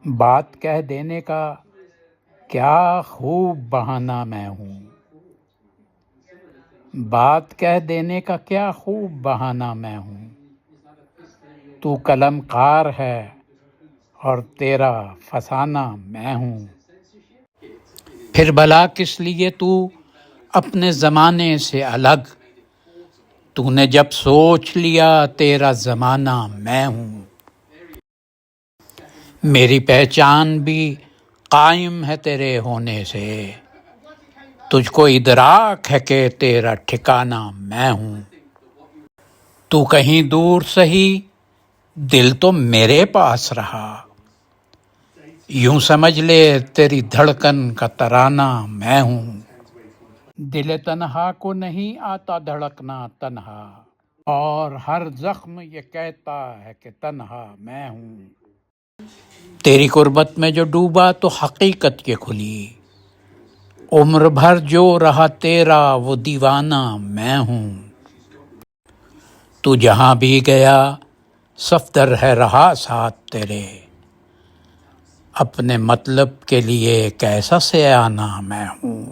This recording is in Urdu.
بات کہہ دینے کا کیا خوب بہانہ میں ہوں، بات کہہ دینے کا کیا خوب بہانہ میں ہوں۔ تو قلم کار ہے اور تیرا فسانہ میں ہوں۔ پھر بھلا کس لیے تو اپنے زمانے سے الگ، تو نے جب سوچ لیا تیرا زمانہ میں ہوں۔ میری پہچان بھی قائم ہے تیرے ہونے سے، تجھ کو ادراک ہے کہ تیرا ٹھکانہ میں ہوں۔ تو کہیں دور سہی دل تو میرے پاس رہا، یوں سمجھ لے تیری دھڑکن کا ترانہ میں ہوں۔ دل تنہا کو نہیں آتا دھڑکنا تنہا، اور ہر زخم یہ کہتا ہے کہ تنہا میں ہوں۔ تیری قربت میں جو ڈوبا تو حقیقت یہ کھلی، عمر بھر جو رہا تیرا وہ دیوانہ میں ہوں۔ تو جہاں بھی گیا صفدر ہے رہا ساتھ تیرے، اپنے مطلب کے لیے کیسا سیانہ میں ہوں۔